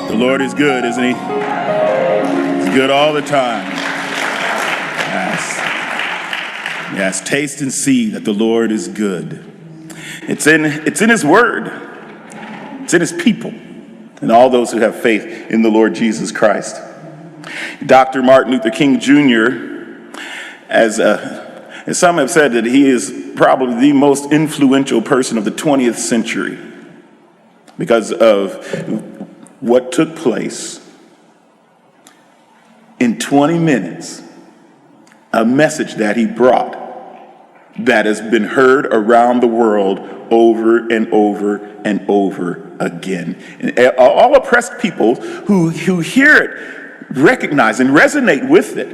The Lord is good, isn't he? He's good all the time. Yes. Yes, taste and see that the Lord is good. It's in his word. It's in his people and all those who have faith in the Lord Jesus Christ. Dr. Martin Luther King Jr., as some have said, that he is probably the most influential person of the 20th century because of what took place in 20 minutes, a message that he brought that has been heard around the world over and over and over again. And all oppressed people who hear it recognize and resonate with it.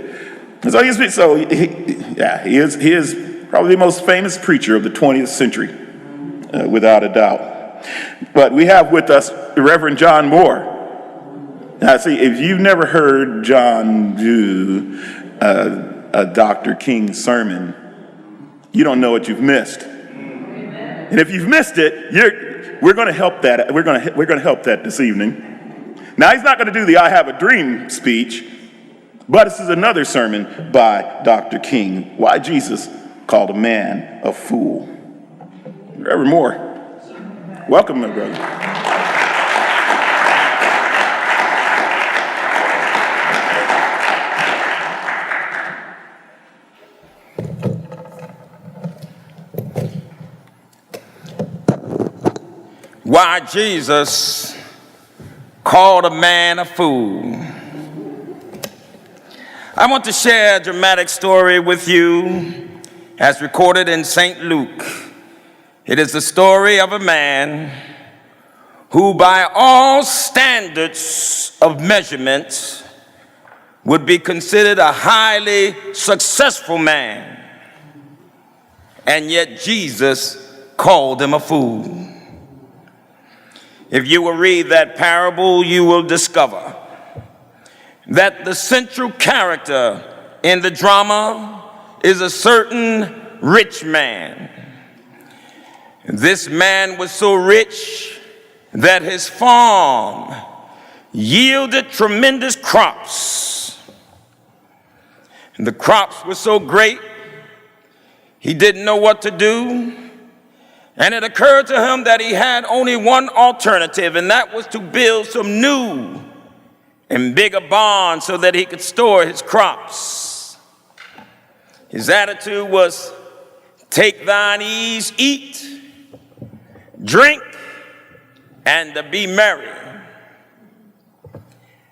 And so he is probably the most famous preacher of the 20th century, without a doubt. But we have with us the Reverend John Moore. Now, see, if you've never heard John do a Dr. King sermon, you don't know what you've missed. Amen. And if you've missed it, we're going to help that. We're going to help that this evening. Now, he's not going to do the "I Have a Dream" speech, but this is another sermon by Dr. King. Why Jesus called a man a fool. Reverend Moore. Welcome, my brother. Why Jesus called a man a fool. I want to share a dramatic story with you as recorded in St. Luke. It is the story of a man who, by all standards of measurement, would be considered a highly successful man, and yet Jesus called him a fool. If you will read that parable, you will discover that the central character in the drama is a certain rich man. This man was so rich that his farm yielded tremendous crops. And the crops were so great, he didn't know what to do. And it occurred to him that he had only one alternative, and that was to build some new and bigger barns so that he could store his crops. His attitude was, take thine ease, eat, drink, and to be merry.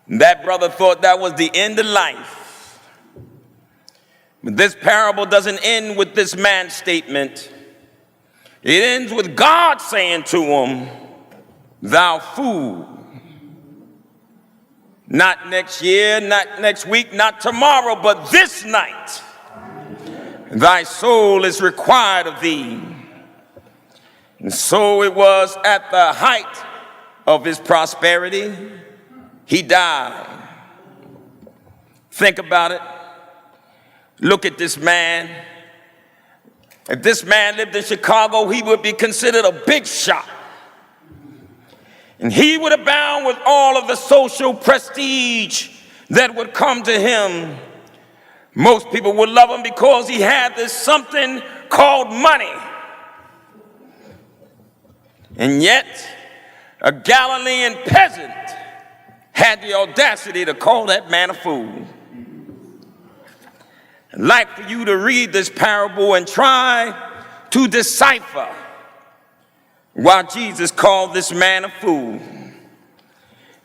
That brother thought that was the end of life. But this parable doesn't end with this man's statement. It ends with God saying to him, thou fool. Not next year, not next week, not tomorrow, but this night, thy soul is required of thee. And so it was at the height of his prosperity, he died. Think about it. Look at this man. If this man lived in Chicago, he would be considered a big shot. And he would abound with all of the social prestige that would come to him. Most people would love him because he had this something called money. And yet, a Galilean peasant had the audacity to call that man a fool. I'd like for you to read this parable and try to decipher why Jesus called this man a fool.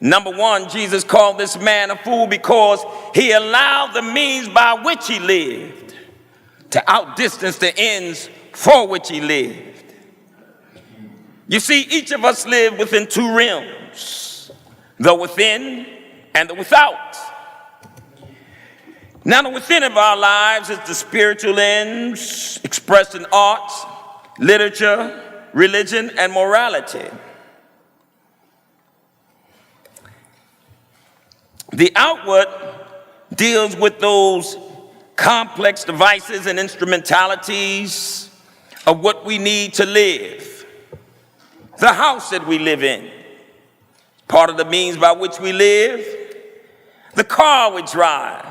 Number one, Jesus called this man a fool because he allowed the means by which he lived to outdistance the ends for which he lived. You see, each of us live within two realms, the within and the without. Now, the within of our lives is the spiritual ends expressed in art, literature, religion, and morality. The outward deals with those complex devices and instrumentalities of what we need to live. The house that we live in, part of the means by which we live, the car we drive,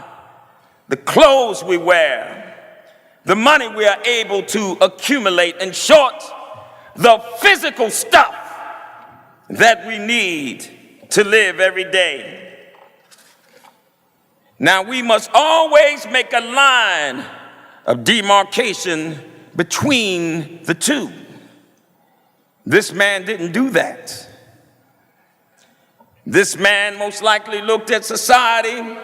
the clothes we wear, the money we are able to accumulate, in short, the physical stuff that we need to live every day. Now, we must always make a line of demarcation between the two. This man didn't do that. This man most likely looked at society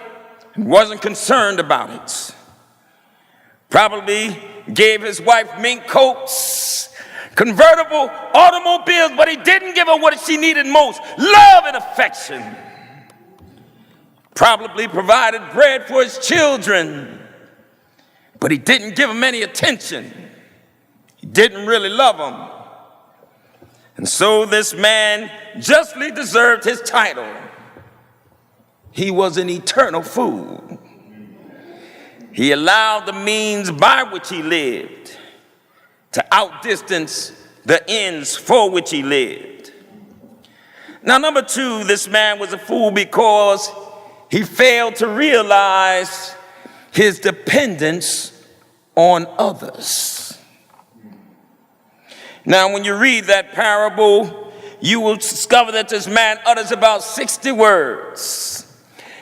and wasn't concerned about it. Probably gave his wife mink coats, convertible automobiles, but he didn't give her what she needed most, love and affection. Probably provided bread for his children, but he didn't give them any attention. He didn't really love them. And so this man justly deserved his title. He was an eternal fool. He allowed the means by which he lived to outdistance the ends for which he lived. Now, number two, this man was a fool because he failed to realize his dependence on others. Now, when you read that parable, you will discover that this man utters about 60 words.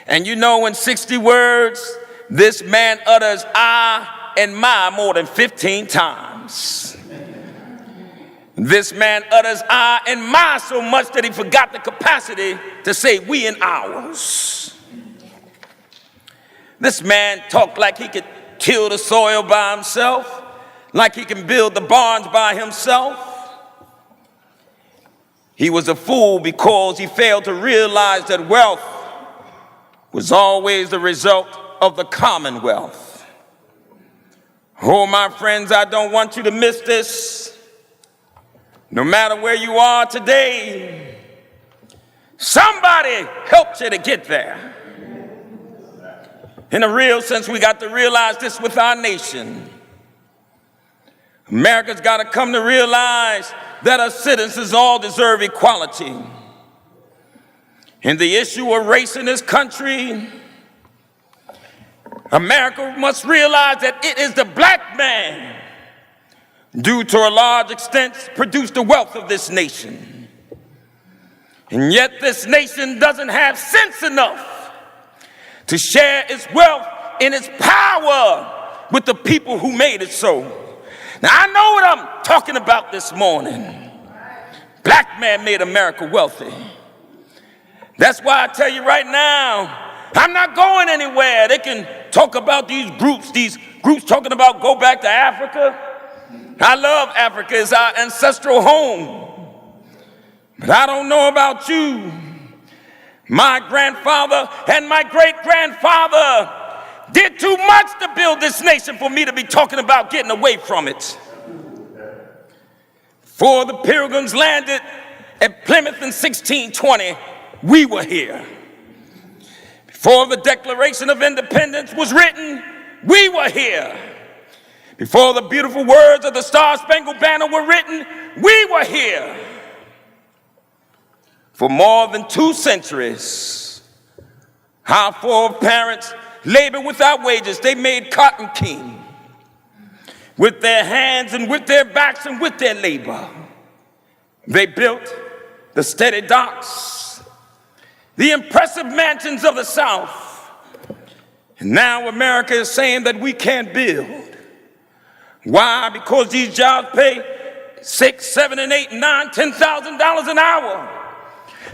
And you know, in 60 words, this man utters I and my more than 15 times. This man utters I and my so much that he forgot the capacity to say we and ours. This man talked like he could till the soil by himself, like he can build the barns by himself. He was a fool because he failed to realize that wealth was always the result of the commonwealth. Oh, my friends, I don't want you to miss this. No matter where you are today, somebody helped you to get there. In a real sense, we got to realize this with our nation. America's got to come to realize that our citizens all deserve equality. In the issue of race in this country, America must realize that it is the black man, due to a large extent, produced the wealth of this nation. And yet this nation doesn't have sense enough to share its wealth and its power with the people who made it so. Now, I know what I'm talking about this morning. Black man made America wealthy. That's why I tell you right now, I'm not going anywhere. They can talk about these groups talking about go back to Africa. I love Africa. It's our ancestral home. But I don't know about you. My grandfather and my great-grandfather did too much to build this nation for me to be talking about getting away from it. Before the Pilgrims landed at Plymouth in 1620, we were here. Before the Declaration of Independence was written, we were here. Before the beautiful words of the Star-Spangled Banner were written, we were here. For more than 2 centuries, our foreparents labored without wages. They made cotton king with their hands and with their backs and with their labor. They built the steady docks, the impressive mansions of the South. And now America is saying that we can't build. Why? Because these jobs pay $6, $7, and $8, $9, $10,000 an hour.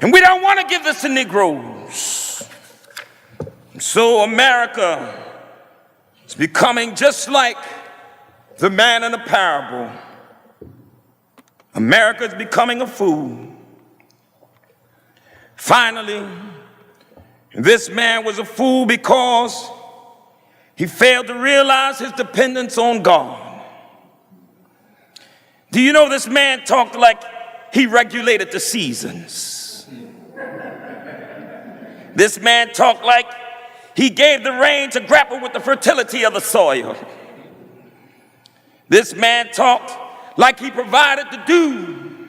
And we don't want to give this to Negroes. So America is becoming just like the man in the parable. America is becoming a fool. Finally, this man was a fool because he failed to realize his dependence on God. Do you know this man talked like he regulated the seasons? This man talked like he gave the rain to grapple with the fertility of the soil. This man talked like he provided the dew.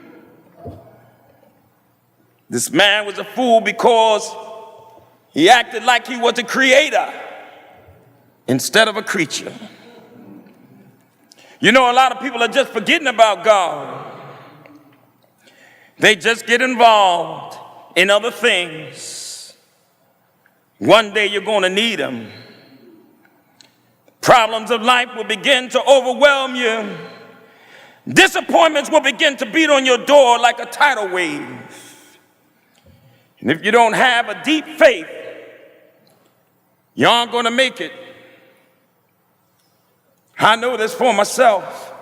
This man was a fool because he acted like he was a creator instead of a creature. You know, a lot of people are just forgetting about God. They just get involved in other things. One day you're going to need Him. Problems of life will begin to overwhelm you. Disappointments will begin to beat on your door like a tidal wave. And if you don't have a deep faith, you aren't going to make it. I know this for myself.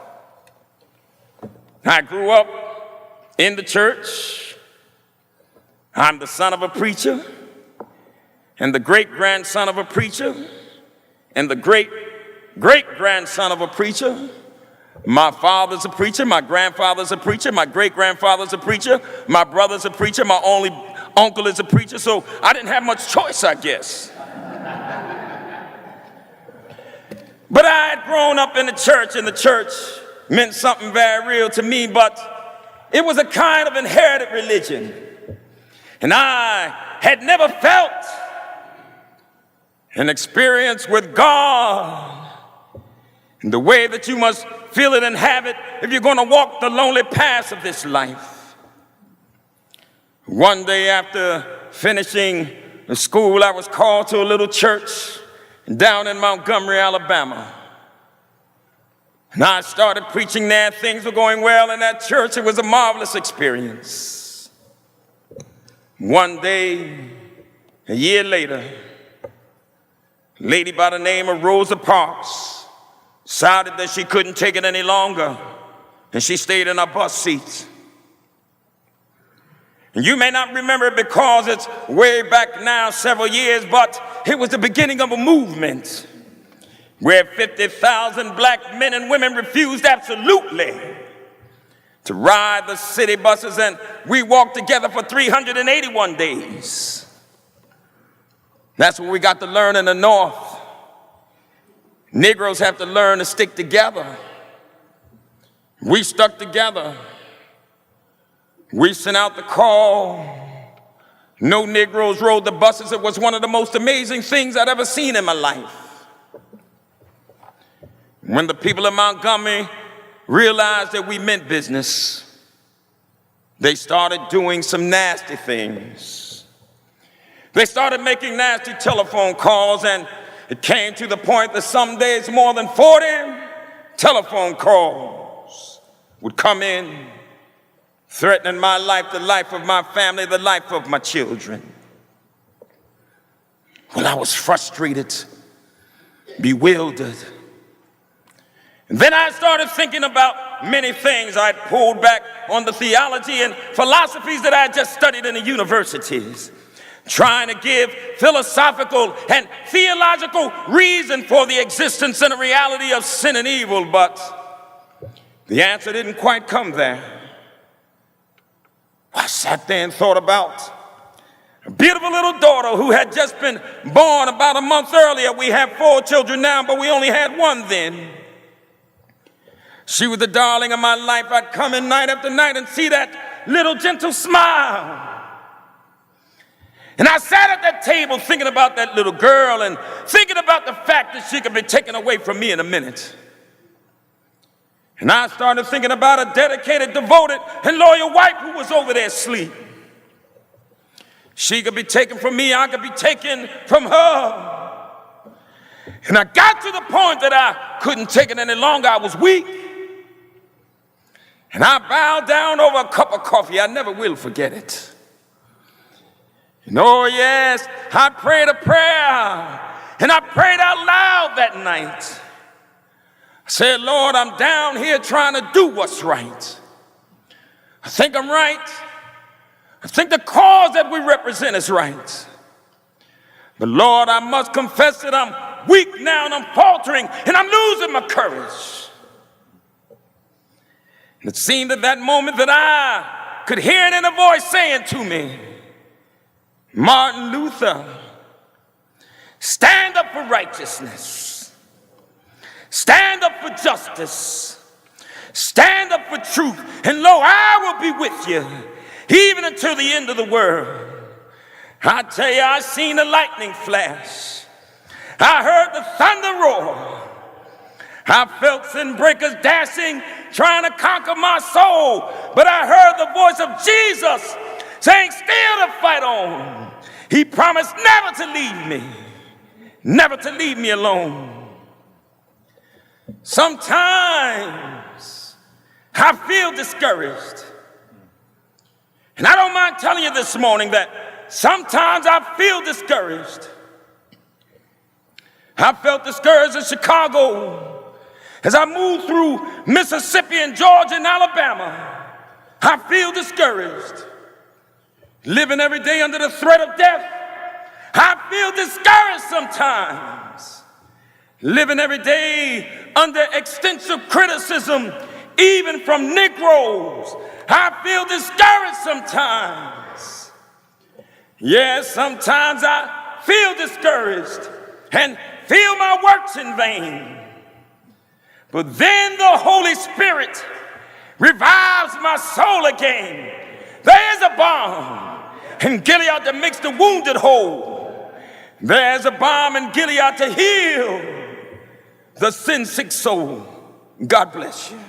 I grew up in the church. I'm the son of a preacher, and the great-grandson of a preacher, and the great-great-grandson of a preacher. My father's a preacher, my grandfather's a preacher, my great-grandfather's a preacher, my brother's a preacher, my only uncle is a preacher, so I didn't have much choice, I guess. But I had grown up in the church, and the church meant something very real to me, but it was a kind of inherited religion. And I had never felt an experience with God in the way that you must feel it and have it if you're going to walk the lonely paths of this life. One day after finishing the school, I was called to a little church down in Montgomery, Alabama. And I started preaching there. Things were going well in that church. It was a marvelous experience. One day, a year later, a lady by the name of Rosa Parks decided that she couldn't take it any longer, and she stayed in her bus seat. And you may not remember it because it's way back now, several years, but it was the beginning of a movement where 50,000 black men and women refused absolutely to ride the city buses, and we walked together for 381 days. That's what we got to learn in the North. Negroes have to learn to stick together. We stuck together. We sent out the call. No Negroes rode the buses. It was one of the most amazing things I'd ever seen in my life. When the people of Montgomery realized that we meant business, they started doing some nasty things. They started making nasty telephone calls, and it came to the point that some days more than 40 telephone calls would come in, threatening my life, the life of my family, the life of my children. Well, I was frustrated, bewildered. And then I started thinking about many things. I'd pulled back on the theology and philosophies that I had just studied in the universities, trying to give philosophical and theological reason for the existence and the reality of sin and evil, but the answer didn't quite come there. I sat there and thought about a beautiful little daughter who had just been born about a month earlier. We have 4 children now, but we only had 1 then. She was the darling of my life. I'd come in night after night and see that little gentle smile. And I sat at that table thinking about that little girl and thinking about the fact that she could be taken away from me in a minute. And I started thinking about a dedicated, devoted, and loyal wife who was over there asleep. She could be taken from me, I could be taken from her. And I got to the point that I couldn't take it any longer. I was weak. And I bowed down over a cup of coffee. I never will forget it. And oh yes, I prayed a prayer. And I prayed out loud that night. I said, Lord, I'm down here trying to do what's right. I think I'm right. I think the cause that we represent is right. But Lord, I must confess that I'm weak now and I'm faltering and I'm losing my courage. And it seemed at that moment that I could hear an inner voice saying to me, Martin Luther, stand up for righteousness. Stand up for justice. Stand up for truth. And lo, I will be with you even until the end of the world. I tell you, I seen the lightning flash. I heard the thunder roar. I felt sin breakers dashing, trying to conquer my soul. But I heard the voice of Jesus saying, still to fight on. He promised never to leave me, never to leave me alone. Sometimes I feel discouraged. And I don't mind telling you this morning that sometimes I feel discouraged. I felt discouraged in Chicago as I moved through Mississippi and Georgia and Alabama. I feel discouraged. Living every day under the threat of death, I feel discouraged sometimes. Living every day under extensive criticism, even from Negroes, I feel discouraged sometimes. Yes, sometimes I feel discouraged and feel my works in vain. But then the Holy Spirit revives my soul again. There is a balm in Gilead that makes the wounded whole. There's a balm in Gilead to heal the sin-sick soul. God bless you.